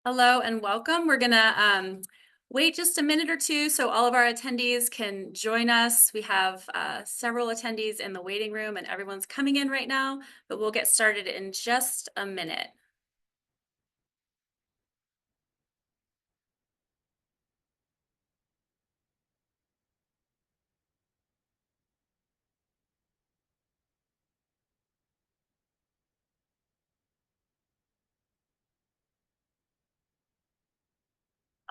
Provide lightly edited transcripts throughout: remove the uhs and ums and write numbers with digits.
Hello and welcome. We're gonna wait just a minute or two so all of our attendees can join us. We have several attendees in the waiting room and everyone's coming in right now, but we'll get started in just a minute.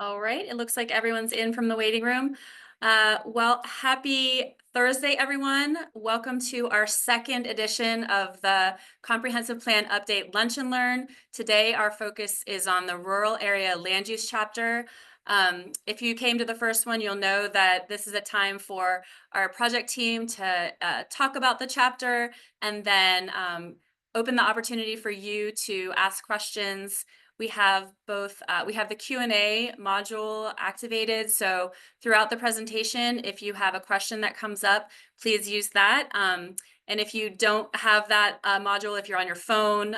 All right, it looks like everyone's in from the waiting room. Well, happy Thursday, everyone. Welcome to our second edition of the Comprehensive Plan Update Lunch and Learn. Today, our focus is on the rural area land use chapter. If you came to the first one, you'll know that this is a time for our project team to talk about the chapter and then open the opportunity for you to ask questions. We have we have the Q&A module activated. So throughout the presentation, if you have a question that comes up, please use that. And if you don't have that module, if you're on your phone,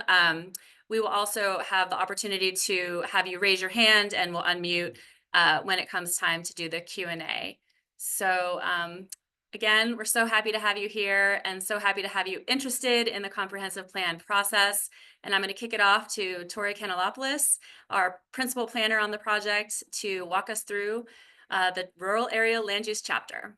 we will also have the opportunity to have you raise your hand and we'll unmute when it comes time to do the Q&A. So again, we're so happy to have you here and so happy to have you interested in the comprehensive plan process. And I'm going to kick it off to Tori Kanalopoulos, our principal planner on the project, to walk us through the rural area land use chapter.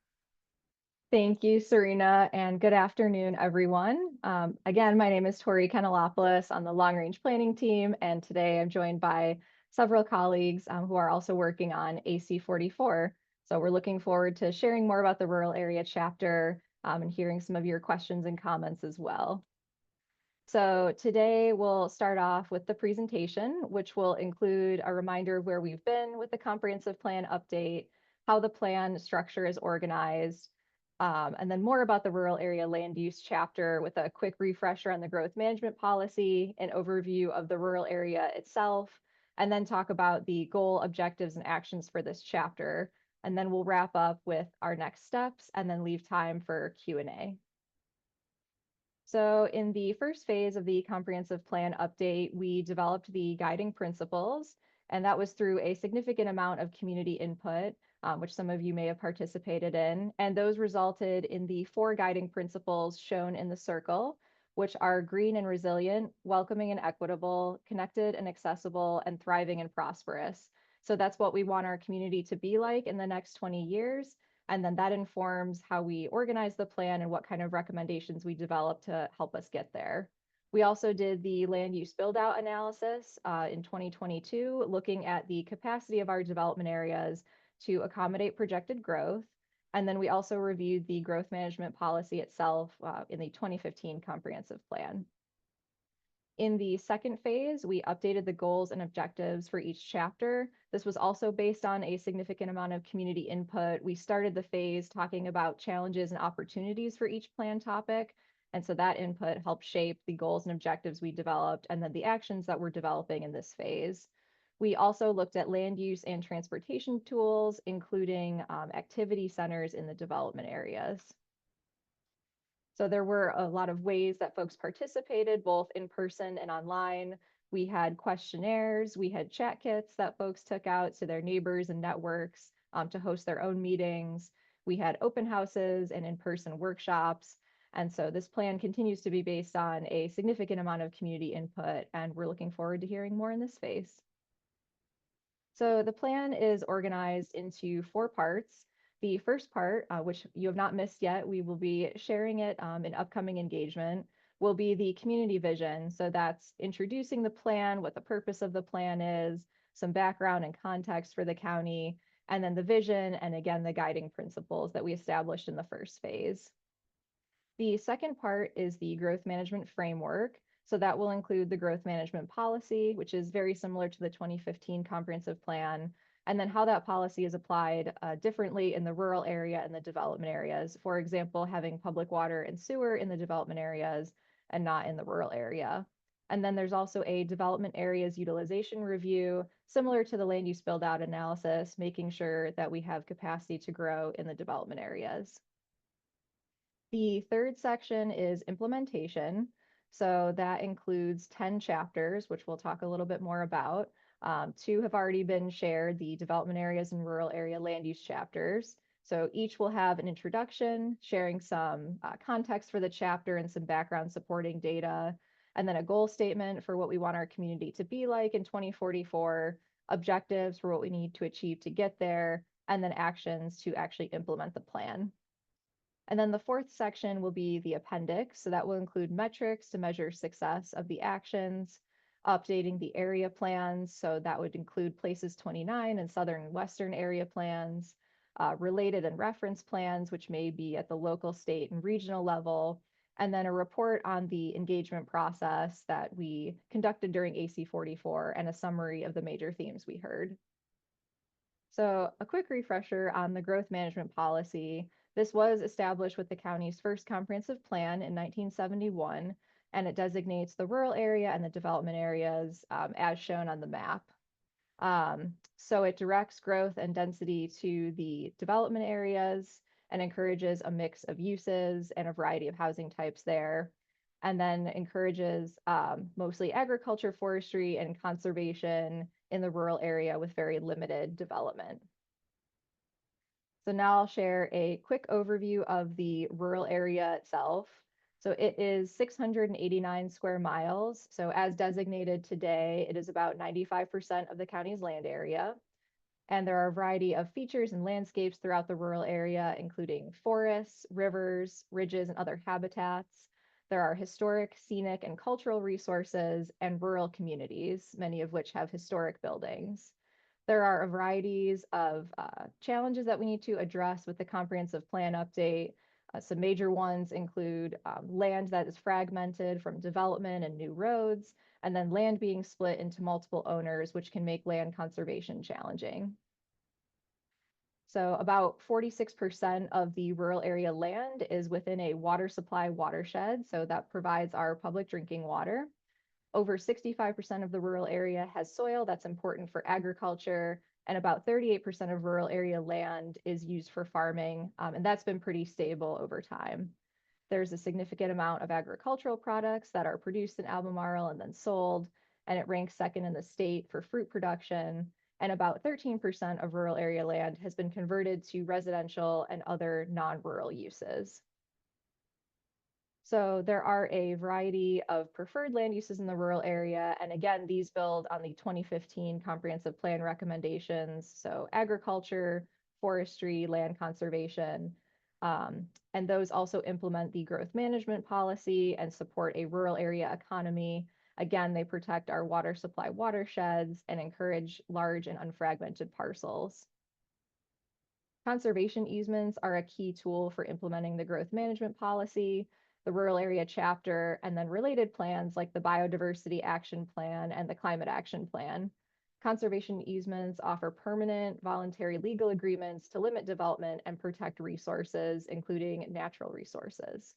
Thank you, Serena, and good afternoon, everyone. Again, my name is Tori Kanalopoulos on the long range planning team, and today I'm joined by several colleagues who are also working on AC44. So we're looking forward to sharing more about the rural area chapter and hearing some of your questions and comments as well. So today we'll start off with the presentation, which will include a reminder of where we've been with the comprehensive plan update, how the plan structure is organized, and then more about the rural area land use chapter with a quick refresher on the growth management policy, an overview of the rural area itself, and then talk about the goal, objectives, and actions for this chapter. And then we'll wrap up with our next steps and then leave time for Q&A. So in the first phase of the comprehensive plan update, we developed the guiding principles, and that was through a significant amount of community input, which some of you may have participated in. And those resulted in the 4 guiding principles shown in the circle, which are green and resilient, welcoming and equitable, connected and accessible, and thriving and prosperous. So that's what we want our community to be like in the next 20 years. And then that informs how we organize the plan and what kind of recommendations we develop to help us get there. We also did the land use build out analysis in 2022, looking at the capacity of our development areas to accommodate projected growth. And then we also reviewed the growth management policy itself in the 2015 comprehensive plan. In the second phase, we updated the goals and objectives for each chapter. This was also based on a significant amount of community input. We started the phase talking about challenges and opportunities for each plan topic. And so that input helped shape the goals and objectives we developed and then the actions that we're developing in this phase. We also looked at land use and transportation tools, including activity centers in the development areas. So there were a lot of ways that folks participated, both in person and online. We had questionnaires, we had chat kits that folks took out to their neighbors and networks to host their own meetings. We had open houses and in-person workshops. And so this plan continues to be based on a significant amount of community input, and we're looking forward to hearing more in this phase. So the plan is organized into 4 parts. The first part, which you have not missed yet, we will be sharing it in upcoming engagement, will be the community vision. So that's introducing the plan, what the purpose of the plan is, some background and context for the county, and then the vision, and again, the guiding principles that we established in the first phase. The second part is the growth management framework. So that will include the growth management policy, which is very similar to the 2015 comprehensive plan, and then how that policy is applied differently in the rural area and the development areas. For example, having public water and sewer in the development areas and not in the rural area. And then there's also a development areas utilization review, similar to the land use build out analysis, making sure that we have capacity to grow in the development areas. The third section is implementation. So that includes 10 chapters, which we'll talk a little bit more about. Two have already been shared, the development areas and rural area land use chapters. So each will have an introduction, sharing some context for the chapter and some background supporting data, and then a goal statement for what we want our community to be like in 2044, objectives for what we need to achieve to get there, and then actions to actually implement the plan. And then the fourth section will be the appendix. So that will include metrics to measure success of the actions, updating the area plans. So that would include Places 29 and Southern and Western area plans, related and reference plans, which may be at the local, state, and regional level, and then a report on the engagement process that we conducted during AC44 and a summary of the major themes we heard. So a quick refresher on the growth management policy. This was established with the county's first comprehensive plan in 1971, and it designates the rural area and the development areas as shown on the map. So it directs growth and density to the development areas and encourages a mix of uses and a variety of housing types there. And then encourages mostly agriculture, forestry, and conservation in the rural area with very limited development. So now I'll share a quick overview of the rural area itself. So it is 689 square miles. So as designated today, it is about 95% of the county's land area. And there are a variety of features and landscapes throughout the rural area, including forests, rivers, ridges, and other habitats. There are historic, scenic, and cultural resources and rural communities, many of which have historic buildings. There are a varieties of challenges that we need to address with the comprehensive plan update. Some major ones include land that is fragmented from development and new roads, and then land being split into multiple owners, which can make land conservation challenging. So about 46% of the rural area land is within a water supply watershed, so that provides our public drinking water. Over 65% of the rural area has soil that's important for agriculture, and about 38% of rural area land is used for farming, and that's been pretty stable over time. There's a significant amount of agricultural products that are produced in Albemarle and then sold, and it ranks second in the state for fruit production, and about 13% of rural area land has been converted to residential and other non-rural uses. So there are a variety of preferred land uses in the rural area. And again, these build on the 2015 comprehensive plan recommendations. So agriculture, forestry, land conservation. And those also implement the growth management policy and support a rural area economy. Again, they protect our water supply watersheds and encourage large and unfragmented parcels. Conservation easements are a key tool for implementing the growth management policy, the rural area chapter, and then related plans like the Biodiversity Action Plan and the Climate Action Plan. Conservation easements offer permanent, voluntary legal agreements to limit development and protect resources, including natural resources.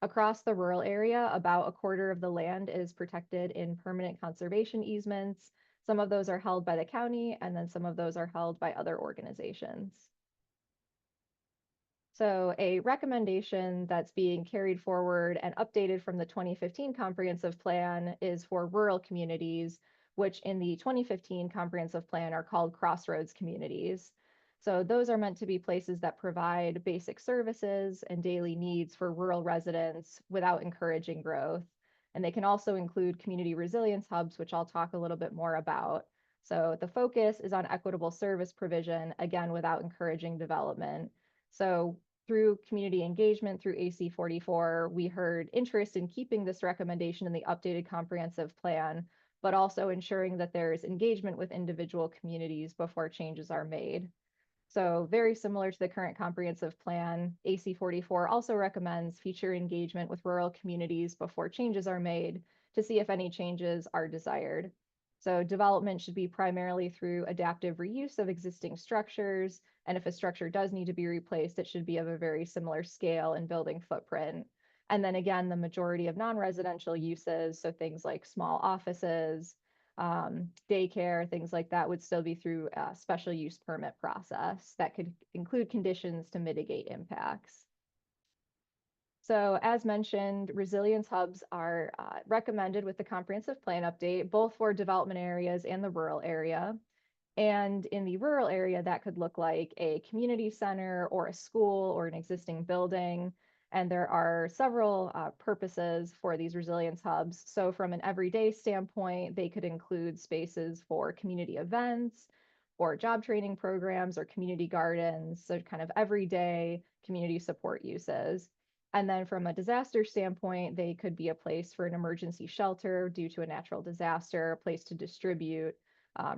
Across the rural area, about a quarter of the land is protected in permanent conservation easements. Some of those are held by the county, and then some of those are held by other organizations. So a recommendation that's being carried forward and updated from the 2015 comprehensive plan is for rural communities, which in the 2015 comprehensive plan are called crossroads communities. So those are meant to be places that provide basic services and daily needs for rural residents without encouraging growth. And they can also include community resilience hubs, which I'll talk a little bit more about. So the focus is on equitable service provision, again, without encouraging development. So through community engagement through AC44, we heard interest in keeping this recommendation in the updated comprehensive plan, but also ensuring that there is engagement with individual communities before changes are made. So very similar to the current comprehensive plan, AC44 also recommends future engagement with rural communities before changes are made to see if any changes are desired. So development should be primarily through adaptive reuse of existing structures. And if a structure does need to be replaced, it should be of a very similar scale and building footprint. And then again, the majority of non-residential uses, so things like small offices, daycare, things like that would still be through a special use permit process that could include conditions to mitigate impacts. So as mentioned, resilience hubs are recommended with the comprehensive plan update, both for development areas and the rural area. And in the rural area, that could look like a community center or a school or an existing building. And there are several purposes for these resilience hubs. So from an everyday standpoint, they could include spaces for community events or job training programs or community gardens. So kind of everyday community support uses. And then from a disaster standpoint, they could be a place for an emergency shelter due to a natural disaster, a place to distribute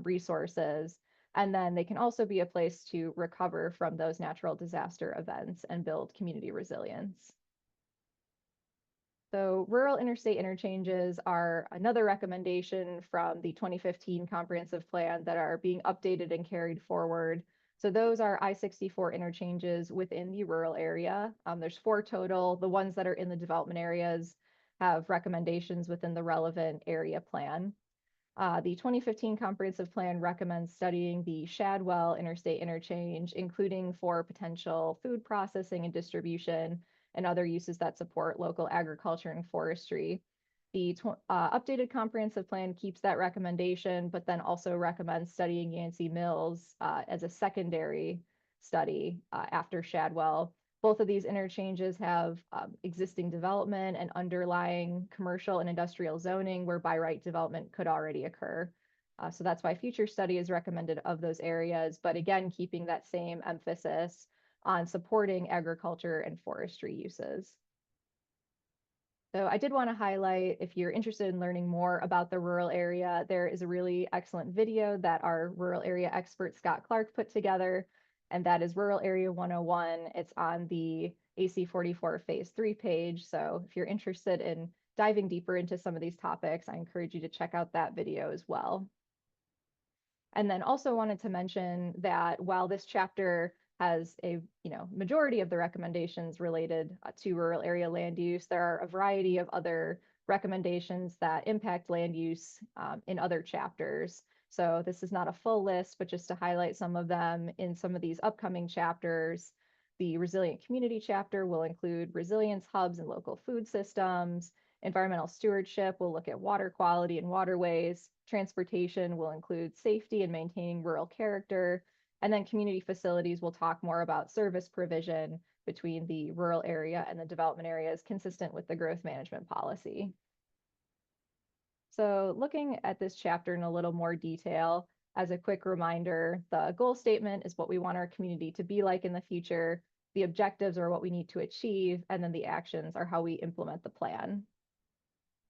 resources. And then they can also be a place to recover from those natural disaster events and build community resilience. So rural interstate interchanges are another recommendation from the 2015 comprehensive plan that are being updated and carried forward. So those are I-64 interchanges within the rural area. There's 4 total. The ones that are in the development areas have recommendations within the relevant area plan. The 2015 comprehensive plan recommends studying the Shadwell Interstate Interchange, including for potential food processing and distribution and other uses that support local agriculture and forestry. The updated comprehensive plan keeps that recommendation, but then also recommends studying Yancey Mills as a secondary study after Shadwell. Both of these interchanges have existing development and underlying commercial and industrial zoning where by right development could already occur. So that's why future study is recommended of those areas, but again, keeping that same emphasis on supporting agriculture and forestry uses. So I did want to highlight, if you're interested in learning more about the rural area, there is a really excellent video that our rural area expert Scott Clark put together, and that is Rural Area 101. It's on the AC44 Phase 3 page. So if you're interested in diving deeper into some of these topics, I encourage you to check out that video as well. And then also wanted to mention that while this chapter has a majority of the recommendations related to rural area land use, there are a variety of other recommendations that impact land use in other chapters. So this is not a full list, but just to highlight some of them in some of these upcoming chapters. The resilient community chapter will include resilience hubs and local food systems. Environmental stewardship will look at water quality and waterways. Transportation will include safety and maintaining rural character. And then community facilities will talk more about service provision between the rural area and the development areas consistent with the growth management policy. So looking at this chapter in a little more detail, as a quick reminder, the goal statement is what we want our community to be like in the future. The objectives are what we need to achieve, and then the actions are how we implement the plan.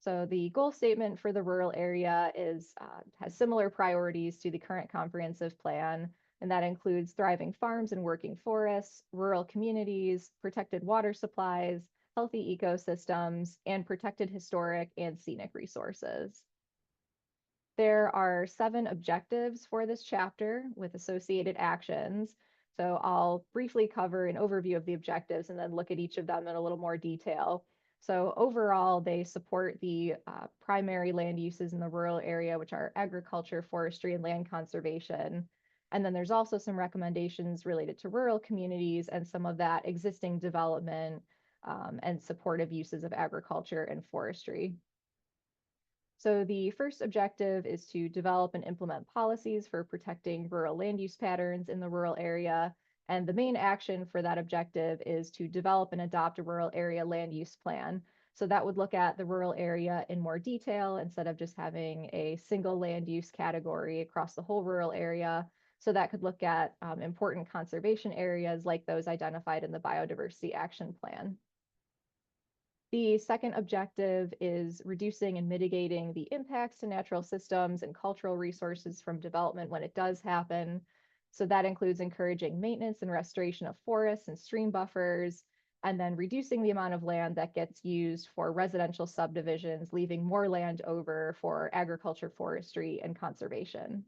So the goal statement for the rural area has similar priorities to the current comprehensive plan, and that includes thriving farms and working forests, rural communities, protected water supplies, healthy ecosystems, and protected historic and scenic resources. There are 7 objectives for this chapter with associated actions. So I'll briefly cover an overview of the objectives and then look at each of them in a little more detail. So overall, they support the primary land uses in the rural area, which are agriculture, forestry, and land conservation. And then there's also some recommendations related to rural communities and some of that existing development and supportive uses of agriculture and forestry. So the first objective is to develop and implement policies for protecting rural land use patterns in the rural area. And the main action for that objective is to develop and adopt a rural area land use plan. So that would look at the rural area in more detail instead of just having a single land use category across the whole rural area. So that could look at important conservation areas like those identified in the Biodiversity Action Plan. The second objective is reducing and mitigating the impacts to natural systems and cultural resources from development when it does happen. So that includes encouraging maintenance and restoration of forests and stream buffers, and then reducing the amount of land that gets used for residential subdivisions, leaving more land over for agriculture, forestry, and conservation.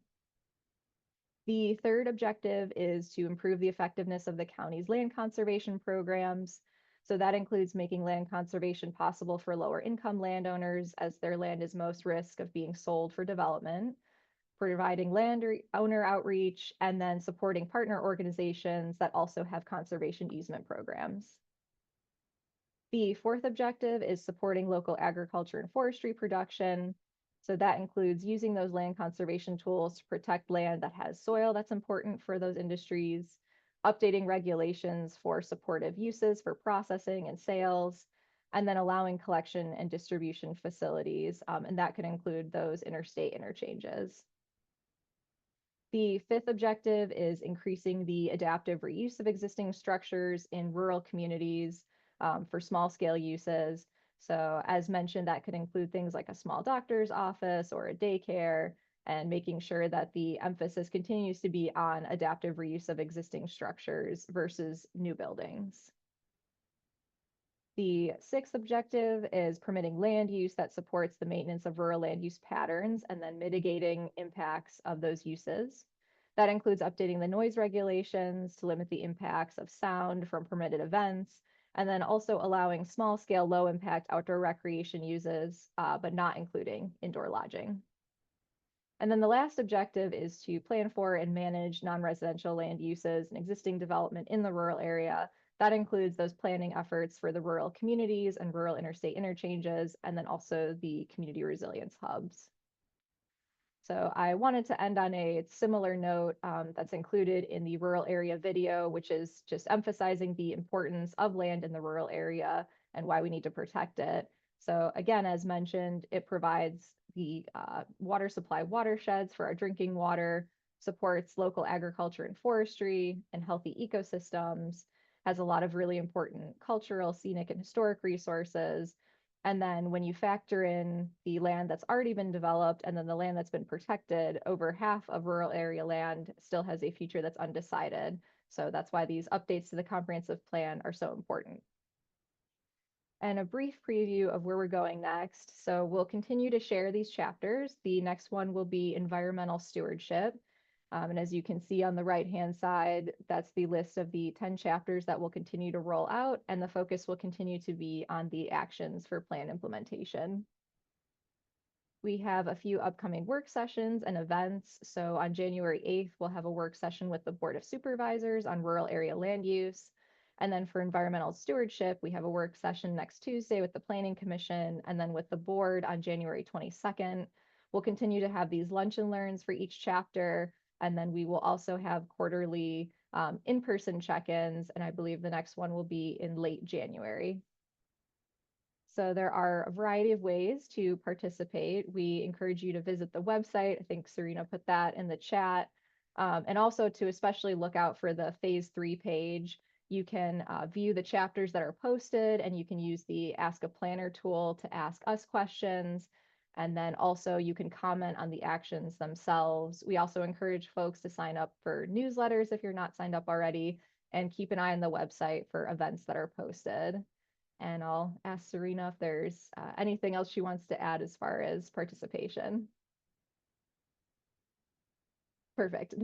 The third objective is to improve the effectiveness of the county's land conservation programs. So that includes making land conservation possible for lower income landowners as their land is most risk of being sold for development, providing owner outreach, and then supporting partner organizations that also have conservation easement programs. The fourth objective is supporting local agriculture and forestry production. So that includes using those land conservation tools to protect land that has soil that's important for those industries, updating regulations for supportive uses for processing and sales, and then allowing collection and distribution facilities. And that could include those interstate interchanges. The fifth objective is increasing the adaptive reuse of existing structures in rural communities for small scale uses. So as mentioned, that could include things like a small doctor's office or a daycare, and making sure that the emphasis continues to be on adaptive reuse of existing structures versus new buildings. The sixth objective is permitting land use that supports the maintenance of rural land use patterns and then mitigating impacts of those uses. That includes updating the noise regulations to limit the impacts of sound from permitted events, and then also allowing small scale, low impact outdoor recreation uses, but not including indoor lodging. And then the last objective is to plan for and manage non-residential land uses and existing development in the rural area. That includes those planning efforts for the rural communities and rural interstate interchanges, and then also the community resilience hubs. So I wanted to end on a similar note that's included in the rural area video, which is just emphasizing the importance of land in the rural area and why we need to protect it. So again, as mentioned, it provides the water supply watersheds for our drinking water, supports local agriculture and forestry and healthy ecosystems, has a lot of really important cultural, scenic, and historic resources. And then when you factor in the land that's already been developed and then the land that's been protected, over half of rural area land still has a future that's undecided. So that's why these updates to the comprehensive plan are so important. And a brief preview of where we're going next. So we'll continue to share these chapters. The next one will be environmental stewardship. And as you can see on the right-hand side, that's the list of the 10 chapters that will continue to roll out, and the focus will continue to be on the actions for plan implementation. We have a few upcoming work sessions and events. So on January 8th, we'll have a work session with the Board of Supervisors on rural area land use. And then for environmental stewardship, we have a work session next Tuesday with the Planning Commission, and then with the board on January 22nd. We'll continue to have these lunch and learns for each chapter. And then we will also have quarterly in-person check-ins. And I believe the next one will be in late January. So there are a variety of ways to participate. We encourage you to visit the website. I think Serena put that in the chat. And also to especially look out for the phase 3 page. You can view the chapters that are posted, and you can use the Ask a Planner tool to ask us questions. And then also you can comment on the actions themselves. We also encourage folks to sign up for newsletters if you're not signed up already, and keep an eye on the website for events that are posted. And I'll ask Serena if there's anything else she wants to add as far as participation. Perfect.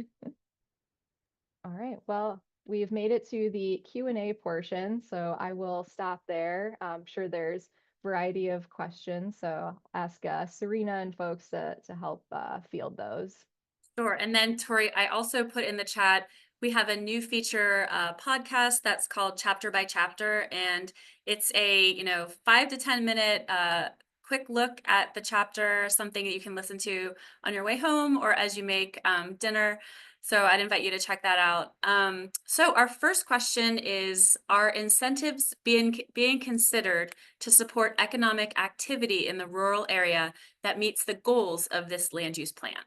All right, well, we've made it to the Q&A portion, so I will stop there. I'm sure there's a variety of questions, so I'll ask Serena and folks to help field those. Sure. And then Tori, I also put in the chat, we have a new feature podcast that's called Chapter by Chapter, and it's a 5 to 10 minute quick look at the chapter, something that you can listen to on your way home or as you make dinner. So I'd invite you to check that out. So our first question is, are incentives being considered to support economic activity in the rural area that meets the goals of this land use plan?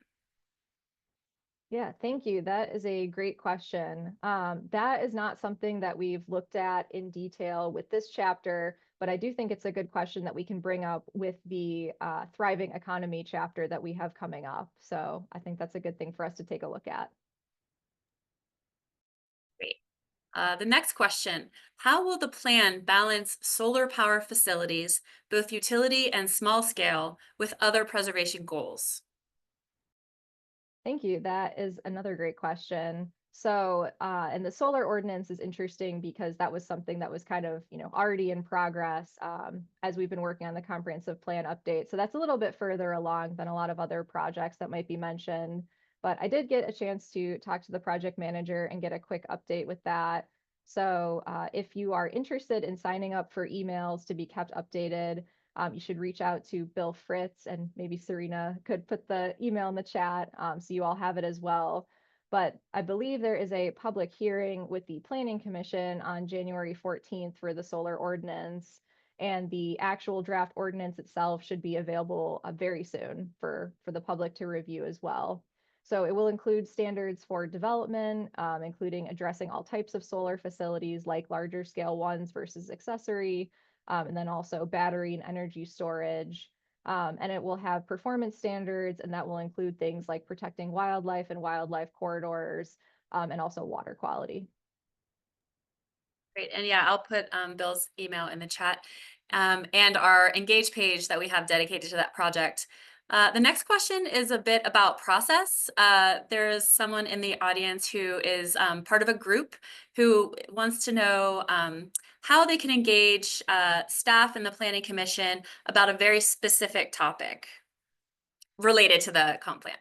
Yeah, thank you. That is a great question. That is not something that we've looked at in detail with this chapter, but I do think it's a good question that we can bring up with the Thriving Economy chapter that we have coming up. So I think that's a good thing for us to take a look at. Great. The next question, how will the plan balance solar power facilities, both utility and small scale, with other preservation goals? Thank you. That is another great question. So, and the solar ordinance is interesting because that was something that was kind of, already in progress as we've been working on the comprehensive plan update. So that's a little bit further along than a lot of other projects that might be mentioned. But I did get a chance to talk to the project manager and get a quick update with that. So if you are interested in signing up for emails to be kept updated, you should reach out to Bill Fritz, and maybe Serena could put the email in the chat so you all have it as well. But I believe there is a public hearing with the Planning Commission on January 14th for the solar ordinance, and the actual draft ordinance itself should be available very soon for the public to review as well. So it will include standards for development, including addressing all types of solar facilities like larger scale ones versus accessory, and then also battery and energy storage. And it will have performance standards, and that will include things like protecting wildlife and wildlife corridors, and also water quality. Great. And yeah, I'll put Bill's email in the chat, and our Engage page that we have dedicated to that project. The next question is a bit about process. There is someone in the audience who is part of a group who wants to know how they can engage staff in the Planning Commission about a very specific topic related to the comp plan.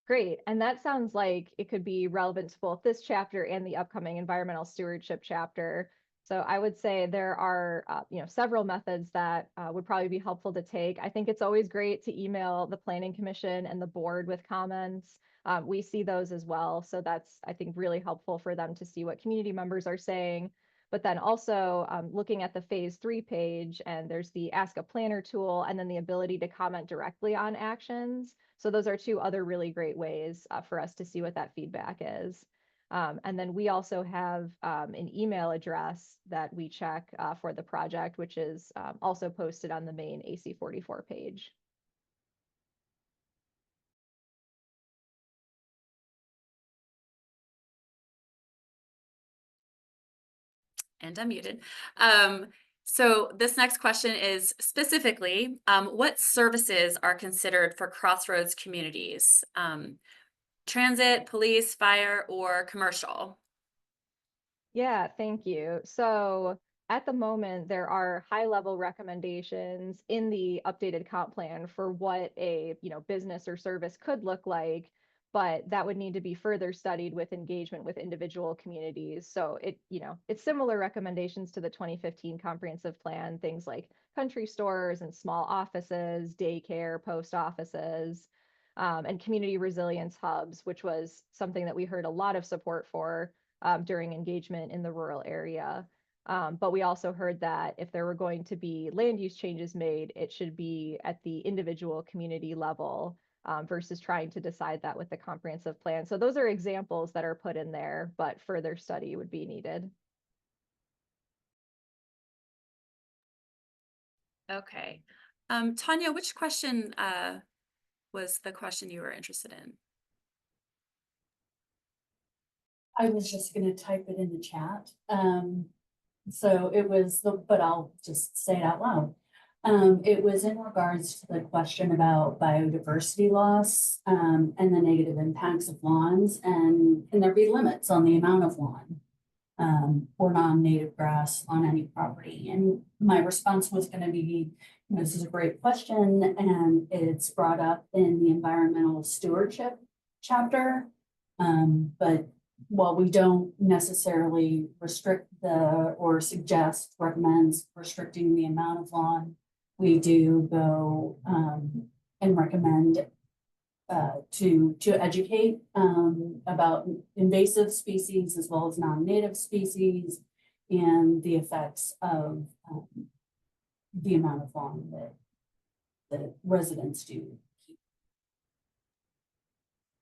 Great. And that sounds like it could be relevant to both this chapter and the upcoming environmental stewardship chapter. So I would say there are, several methods that would probably be helpful to take. I think it's always great to email the Planning Commission and the board with comments. We see those as well. So that's, I think, really helpful for them to see what community members are saying. But then also looking at the phase 3 page, and there's the Ask a Planner tool, and then the ability to comment directly on actions. So those are two other really great ways for us to see what that feedback is. And then we also have an email address that we check for the project, which is also posted on the main AC44 page. And unmuted. So this next question is specifically, what services are considered for Crossroads communities? Transit, police, fire, or commercial? Yeah, thank you. So at the moment, there are high-level recommendations in the updated comp plan for what a business or service could look like, but that would need to be further studied with engagement with individual communities. So it's similar recommendations to the 2015 comprehensive plan, things like country stores and small offices, daycare, post offices, and community resilience hubs, which was something that we heard a lot of support for during engagement in the rural area. But we also heard that if there were going to be land use changes made, it should be at the individual community level versus trying to decide that with the comprehensive plan. So those are examples that are put in there, but further study would be needed. Okay. Tanya, which question was the question you were interested in? I was just gonna type it in the chat. So it was but I'll just say it out loud. It was in regards to the question about biodiversity loss, and the negative impacts of lawns, and can there be limits on the amount of lawn, or non-native grass on any property? And my response was gonna be, this is a great question, and it's brought up in the environmental stewardship chapter. But while we don't necessarily restrict or recommends restricting the amount of lawn, we do go and recommend to educate about invasive species as well as non-native species and the effects of the amount of lawn that residents do.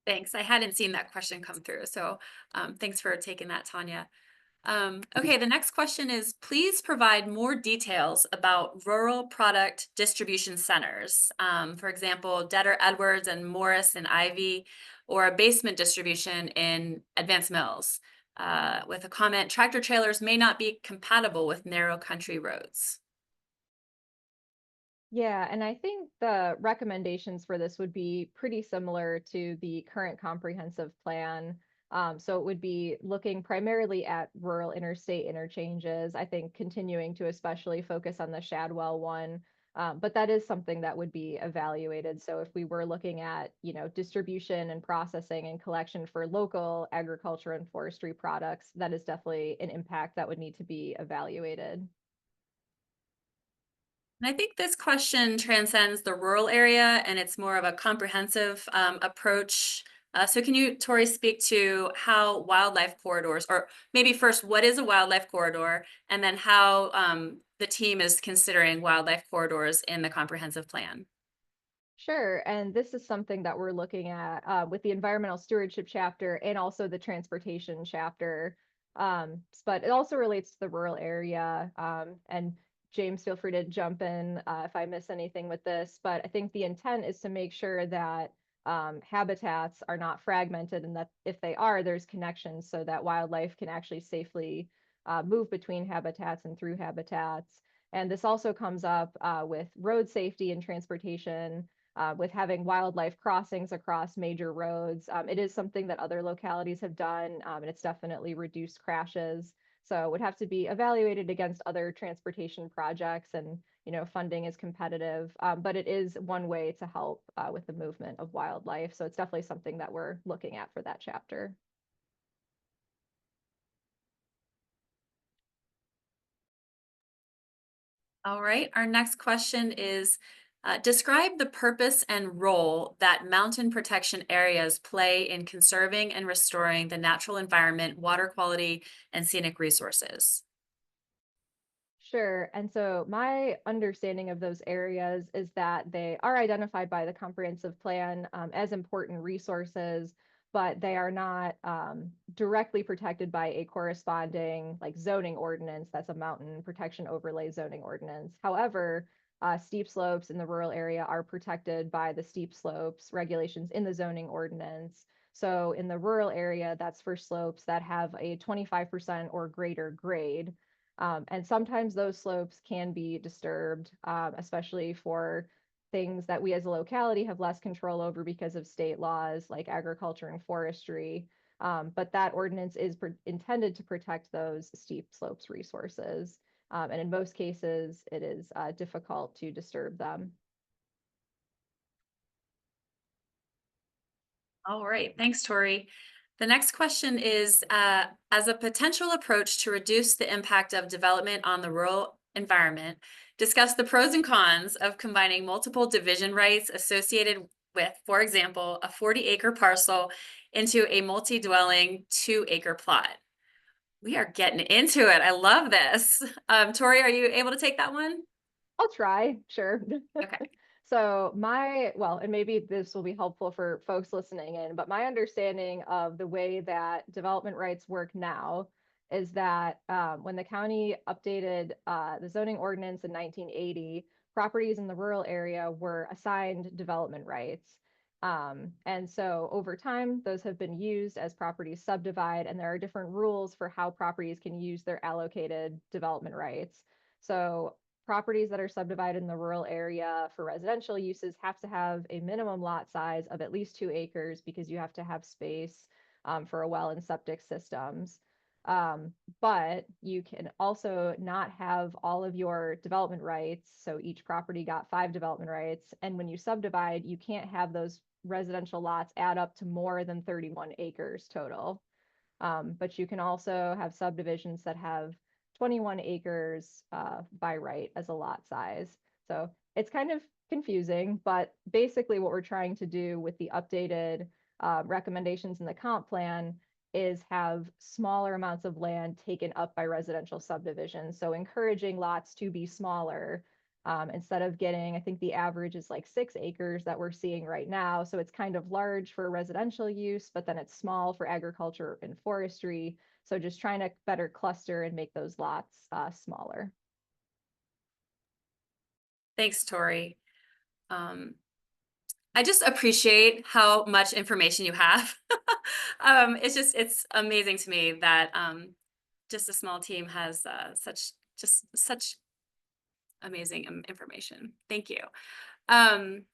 Thanks. I hadn't seen that question come through, so thanks for taking that, Tanya. Okay, the next question is, please provide more details about rural product distribution centers. For example, Detter Edwards and Morris and Ivy, or a basement distribution in Advanced Mills. With a comment, tractor trailers may not be compatible with narrow country roads. Yeah, and I think the recommendations for this would be pretty similar to the current comprehensive plan. So it would be looking primarily at rural interstate interchanges. I think continuing to especially focus on the Shadwell one, But that is something that would be evaluated. So if we were looking at, distribution and processing and collection for local agriculture and forestry products, that is definitely an impact that would need to be evaluated. And I think this question transcends the rural area and it's more of a comprehensive approach. So can you, Tori, speak to how wildlife corridors, or maybe first, what is a wildlife corridor, and then how the team is considering wildlife corridors in the comprehensive plan? Sure. And this is something that we're looking at with the environmental stewardship chapter and also the transportation chapter. But it also relates to the rural area. And James, feel free to jump in if I miss anything with this. But I think the intent is to make sure that habitats are not fragmented and that if they are, there's connections so that wildlife can actually safely move between habitats and through habitats. And this also comes up with road safety and transportation with having wildlife crossings across major roads. It is something that other localities have done, and it's definitely reduced crashes. So it would have to be evaluated against other transportation projects and, funding is competitive, but it is one way to help with the movement of wildlife. So it's definitely something that we're looking at for that chapter. All right, our next question is, describe the purpose and role that mountain protection areas play in conserving and restoring the natural environment, water quality, and scenic resources. Sure. And so my understanding of those areas is that they are identified by the comprehensive plan as important resources, but they are not directly protected by a corresponding like zoning ordinance. That's a mountain protection overlay zoning ordinance. However, steep slopes in the rural area are protected by the steep slopes regulations in the zoning ordinance. So in the rural area, that's for slopes that have a 25% or greater grade. And sometimes those slopes can be disturbed, especially for things that we as a locality have less control over because of state laws like agriculture and forestry. But that ordinance is intended to protect those steep slopes resources. And in most cases, it is difficult to disturb them. All right, thanks, Tori. The next question is, as a potential approach to reduce the impact of development on the rural environment, discuss the pros and cons of combining multiple division rights associated with, for example, a 40-acre parcel into a multi-dwelling 2-acre plot. We are getting into it. I love this. Tori, are you able to take that one? I'll try, sure. Okay. So and maybe this will be helpful for folks listening in, but my understanding of the way that development rights work now is that when the county updated the zoning ordinance in 1980, properties in the rural area were assigned development rights. And so over time, those have been used as properties subdivide, and there are different rules for how properties can use their allocated development rights. So properties that are subdivided in the rural area for residential uses have to have a minimum lot size of at least 2 acres because you have to have space for a well and septic systems. But you can also not have all of your development rights. So each property got 5 development rights. And when you subdivide, you can't have those residential lots add up to more than 31 acres total. But you can also have subdivisions that have 21 acres by right as a lot size. So it's kind of confusing, but basically what we're trying to do with the updated recommendations in the comp plan is have smaller amounts of land taken up by residential subdivisions. So encouraging lots to be smaller instead of getting, I think the average is like 6 acres that we're seeing right now. So it's kind of large for residential use, but then it's small for agriculture and forestry. So just trying to better cluster and make those lots smaller. Thanks, Tori. I just appreciate how much information you have. It's amazing to me that just a small team has such amazing information. Thank you.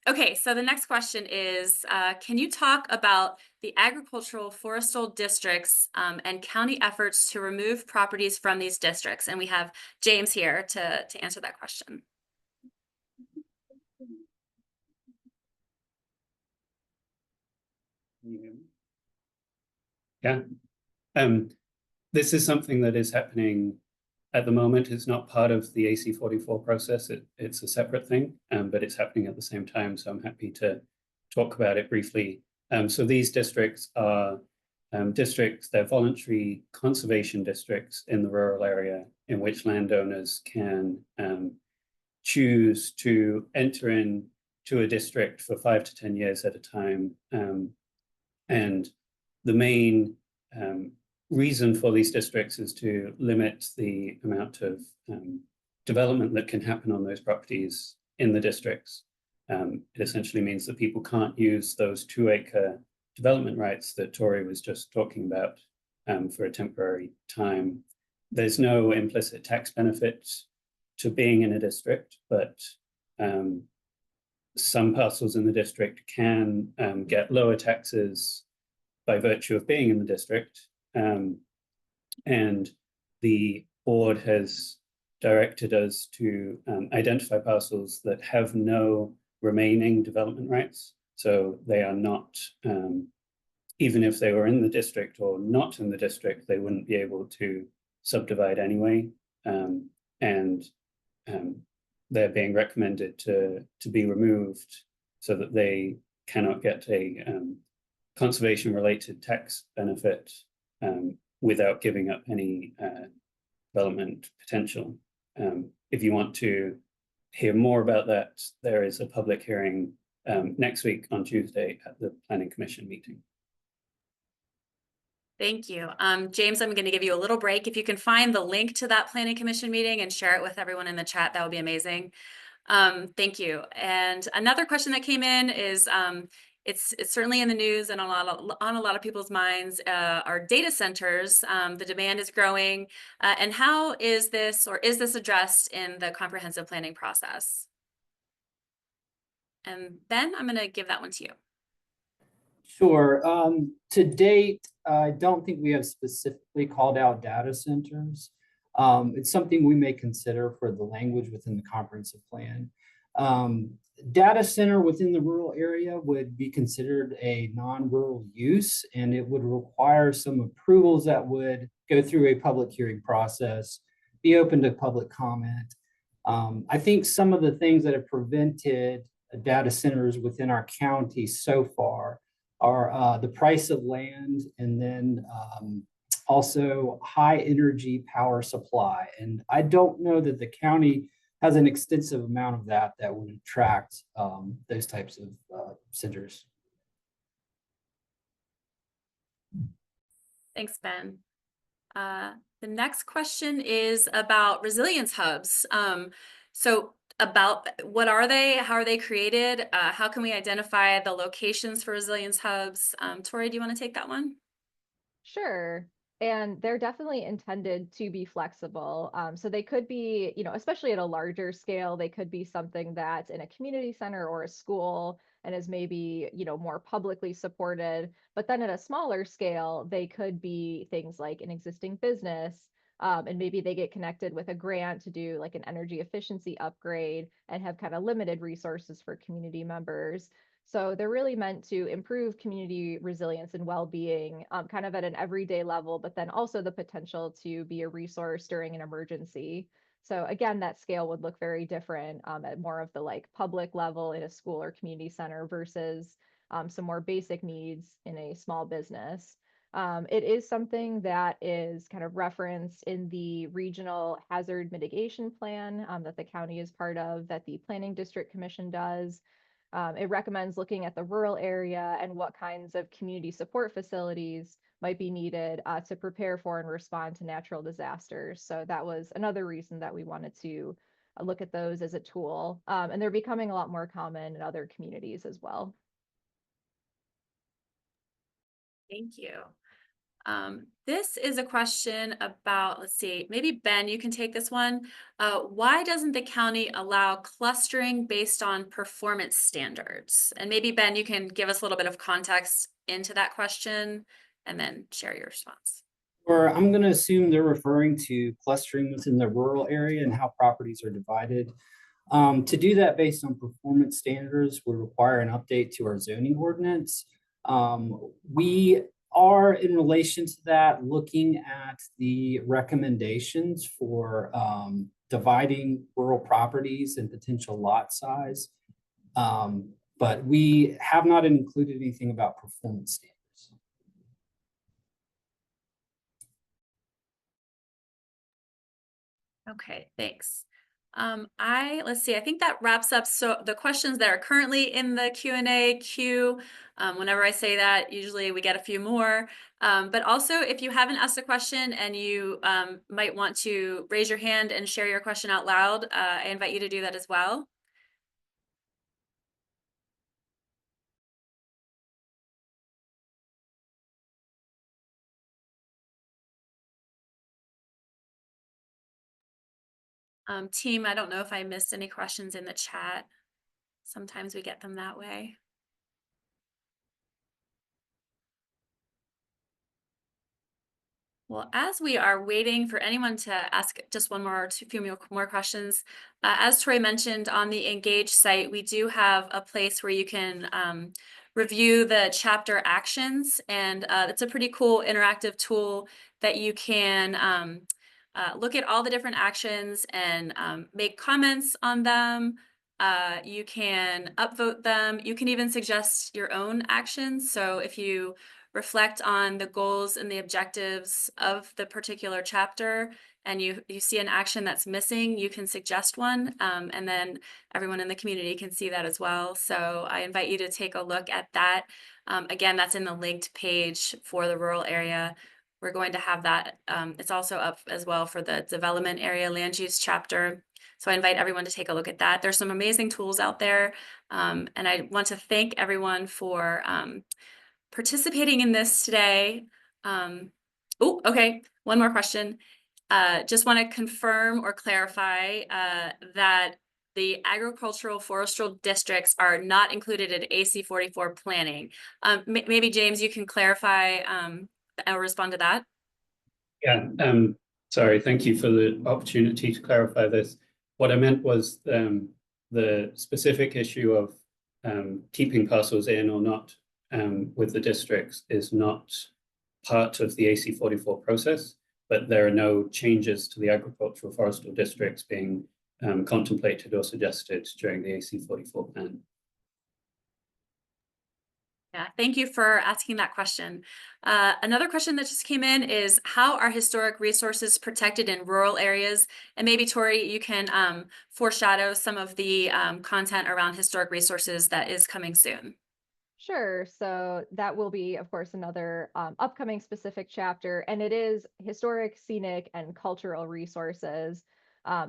Okay, so the next question is, can you talk about the agricultural forestal districts and county efforts to remove properties from these districts? And we have James here to answer that question. Can you hear me? Yeah. This is something that is happening at the moment. It's not part of the AC44 process. It's a separate thing, but it's happening at the same time. So I'm happy to talk about it briefly. So these districts are they're voluntary conservation districts in the rural area in which landowners can choose to enter into a district for 5 to 10 years at a time. And the main reason for these districts is to limit the amount of development that can happen on those properties in the districts. It essentially means that people can't use those 2-acre development rights that Tori was just talking about for a temporary time. There's no implicit tax benefit to being in a district, but some parcels in the district can get lower taxes by virtue of being in the district. And the board has directed us to identify parcels that have no remaining development rights. So they are not, even if they were in the district or not in the district, they wouldn't be able to subdivide anyway. And they're being recommended to be removed so that they cannot get a conservation related tax benefit without giving up any development potential. If you want to hear more about that, there is a public hearing next week on Tuesday at the Planning Commission meeting. Thank you. James, I'm going to give you a little break. If you can find the link to that Planning Commission meeting and share it with everyone in the chat, that would be amazing. Thank you. And another question that came in is, it's certainly in the news and on a lot of people's minds, are data centers. The demand is growing. And how is this addressed in the comprehensive planning process? And Ben, I'm going to give that one to you. Sure. To date, I don't think we have specifically called out data centers. It's something we may consider for the language within the comprehensive plan. Data center within the rural area would be considered a non-rural use, and it would require some approvals that would go through a public hearing process, be open to public comment. I think some of the things that have prevented data centers within our county so far are the price of land, and then also high energy power supply. And I don't know that the county has an extensive amount of that would attract those types of centers. Thanks, Ben. The next question is about resilience hubs. So about what are they? How are they created? How can we identify the locations for resilience hubs? Tori, do you want to take that one? Sure. And they're definitely intended to be flexible. So they could be, especially at a larger scale, they could be something that's in a community center or a school and is maybe, more publicly supported. But then at a smaller scale, they could be things like an existing business. And maybe they get connected with a grant to do like an energy efficiency upgrade and have kind of limited resources for community members. So they're really meant to improve community resilience and well-being kind of at an everyday level, but then also the potential to be a resource during an emergency. So again, that scale would look very different at more of the like public level in a school or community center versus some more basic needs in a small business. It is something that is kind of referenced in the regional hazard mitigation plan that the county is part of, that the Planning District Commission does. It recommends looking at the rural area and what kinds of community support facilities might be needed to prepare for and respond to natural disasters. So that was another reason that we wanted to look at those as a tool. And they're becoming a lot more common in other communities as well. Thank you. This is a question about, let's see, maybe Ben, you can take this one. Why doesn't the county allow clustering based on performance standards? And maybe Ben, you can give us a little bit of context into that question and then share your response. Or I'm going to assume they're referring to clustering within the rural area and how properties are divided. To do that based on performance standards would require an update to our zoning ordinance. We are, in relation to that, looking at the recommendations for dividing rural properties and potential lot size. But we have not included anything about performance standards. Okay, thanks. Let's see, I think that wraps up so the questions that are currently in the Q&A queue. Whenever I say that, usually we get a few more. But also, if you haven't asked a question and you might want to raise your hand and share your question out loud, I invite you to do that as well. Team, I don't know if I missed any questions in the chat. Sometimes we get them that way. Well, as we are waiting for anyone to ask just one more or few more questions, as Troy mentioned on the Engage site, we do have a place where you can review the chapter actions, and it's a pretty cool interactive tool that you can look at all the different actions and make comments on them. You can upvote them. You can even suggest your own actions. So if you reflect on the goals and the objectives of the particular chapter and you see an action that's missing, you can suggest one, and then everyone in the community can see that as well. So I invite you to take a look at that. Again, that's in the linked page for the rural area. We're going to have that. It's also up as well for the development area land use chapter. So I invite everyone to take a look at that. There's some amazing tools out there. And I want to thank everyone for participating in this today. Oh, okay, one more question. Just want to confirm or clarify that the agricultural forestal districts are not included in AC44 planning. Maybe James, you can clarify or respond to that. Yeah, sorry, thank you for the opportunity to clarify this. What I meant was the specific issue of keeping parcels in or not with the districts is not part of the AC44 process, but there are no changes to the agricultural forestal districts being contemplated or suggested during the AC44 plan. Yeah, thank you for asking that question. Another question that just came in is, how are historic resources protected in rural areas? And maybe Tori, you can foreshadow some of the content around historic resources that is coming soon. Sure. So that will be, of course, another upcoming specific chapter, and it is historic, scenic, and cultural resources.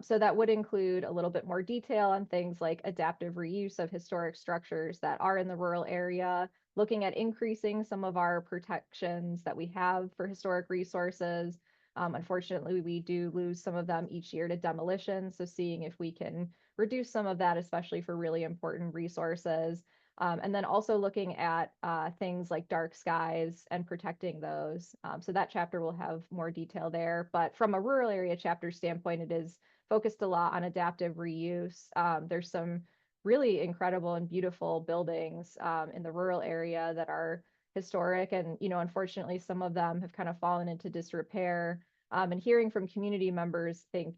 So that would include a little bit more detail on things like adaptive reuse of historic structures that are in the rural area, looking at increasing some of our protections that we have for historic resources. Unfortunately, we do lose some of them each year to demolition. So seeing if we can reduce some of that, especially for really important resources. And then also looking at things like dark skies and protecting those. So that chapter will have more detail there. But from a rural area chapter standpoint, it is focused a lot on adaptive reuse. There's some really incredible and beautiful buildings in the rural area that are historic. And, unfortunately, some of them have kind of fallen into disrepair. And hearing from community members think,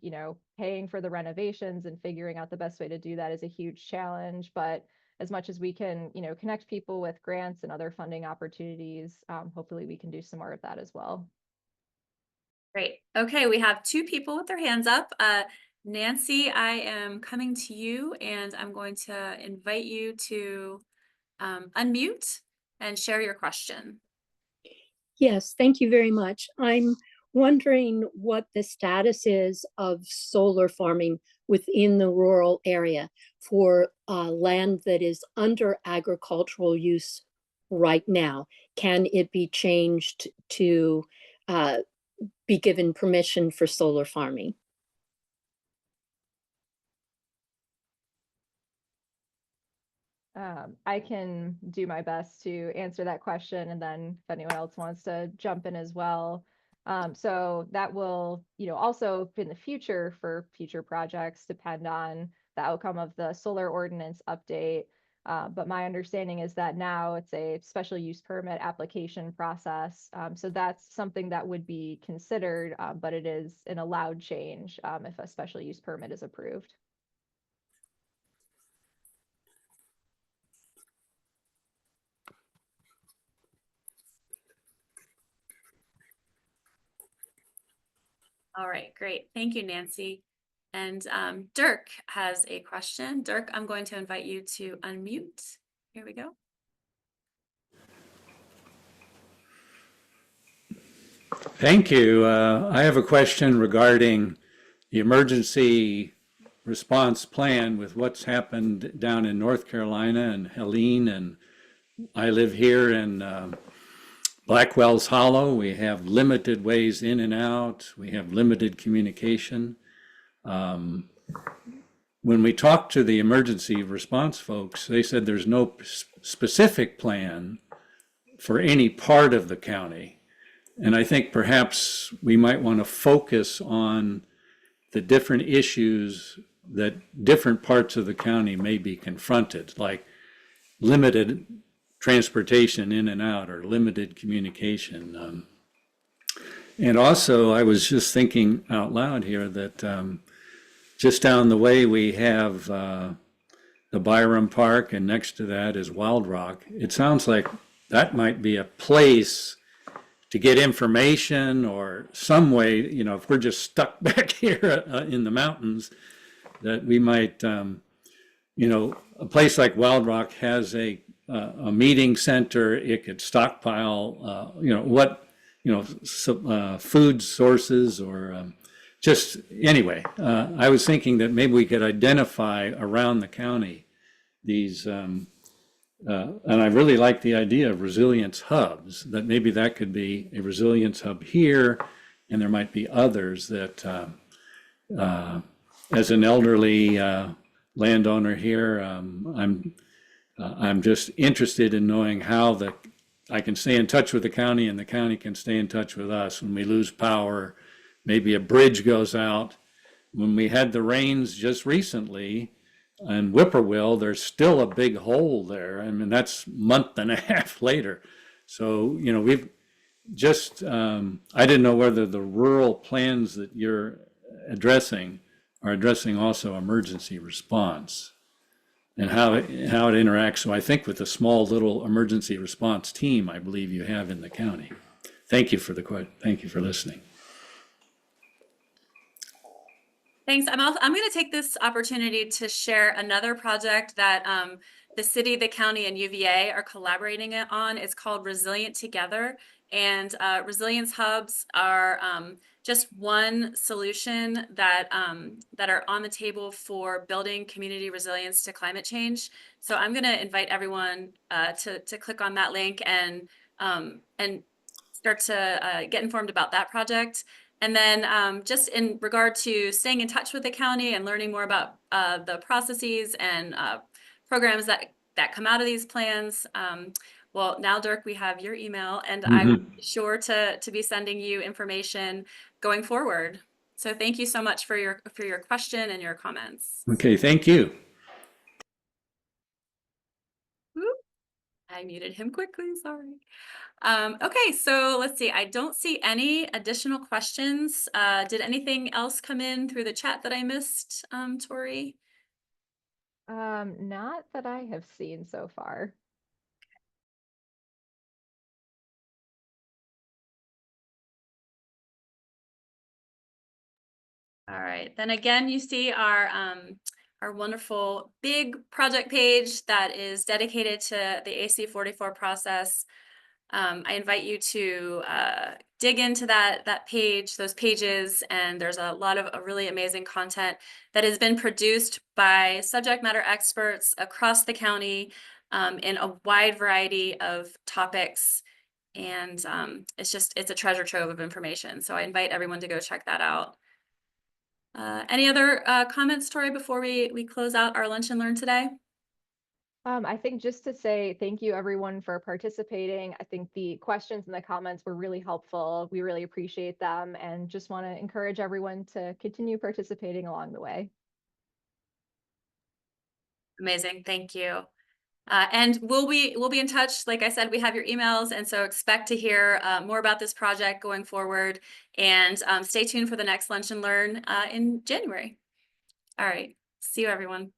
paying for the renovations and figuring out the best way to do that is a huge challenge. But as much as we can, connect people with grants and other funding opportunities, hopefully we can do some more of that as well. Great. Okay, we have two people with their hands up. Nancy, I am coming to you and I'm going to invite you to unmute and share your question. Yes, thank you very much. I'm wondering what the status is of solar farming within the rural area for land that is under agricultural use right now. Can it be changed to be given permission for solar farming? I can do my best to answer that question, and then if anyone else wants to jump in as well. So that will, also in the future for future projects depend on the outcome of the solar ordinance update. But my understanding is that now it's a special use permit application process. So that's something that would be considered, but it is an allowed change if a special use permit is approved. All right, great. Thank you, Nancy. And Dirk has a question. Dirk, I'm going to invite you to unmute. Here we go. Thank you. I have a question regarding the emergency response plan with what's happened down in North Carolina and Helene, and I live here in Blackwell's Hollow. We have limited ways in and out. We have limited communication. When we talked to the emergency response folks, they said there's no specific plan for any part of the county. And I think perhaps we might want to focus on the different issues that different parts of the county may be confronted, like limited transportation in and out or limited communication. And also, I was just thinking out loud here that just down the way we have the Byram Park, and next to that is Wild Rock. It sounds like that might be a place to get information or some way, you know, if we're just stuck back here in the mountains, that we might, you know, a place like Wild Rock has a meeting center. It could stockpile, you know, what, you know, food sources or just anyway. I was thinking that maybe we could identify around the county these, and I really like the idea of resilience hubs, that maybe that could be a resilience hub here, and there might be others that, as an elderly landowner here, I'm just interested in knowing how I can stay in touch with the county and the county can stay in touch with us when we lose power. Maybe a bridge goes out. When we had the rains just recently, and Whippoorwill, there's still a big hole there. I mean, that's a month and a half later. So, you know, we've just, I didn't know whether the rural plans that you're addressing are addressing also emergency response and how it interacts. So I think with the small little emergency response team, I believe you have in the county. Thank you for the question. Thank you for listening. Thanks. I'm going to take this opportunity to share another project that the city, the county, and UVA are collaborating on. It's called Resilient Together. And resilience hubs are just one solution that are on the table for building community resilience to climate change. So I'm going to invite everyone to click on that link and start to get informed about that project. And then just in regard to staying in touch with the county and learning more about the processes and programs that come out of these plans. Well, now, Dirk, we have your email, and I'm sure to be sending you information going forward. So thank you so much for your question and your comments. Okay, thank you. I muted him quickly, sorry. Okay, so let's see. I don't see any additional questions. Did anything else come in through the chat that I missed, Tori? Not that I have seen so far. All right, then again, you see our wonderful big project page that is dedicated to the AC44 process. I invite you to dig into that page, those pages, and there's a lot of really amazing content that has been produced by subject matter experts across the county in a wide variety of topics. And it's a treasure trove of information. So I invite everyone to go check that out. Any other comments, Tori, before we close out our Lunch and Learn today? I think just to say thank you everyone for participating. I think the questions and the comments were really helpful. We really appreciate them and just want to encourage everyone to continue participating along the way. Amazing, thank you. And we'll be in touch. Like I said, we have your emails, and so expect to hear more about this project going forward. And stay tuned for the next Lunch and Learn in January. All right. See you, everyone.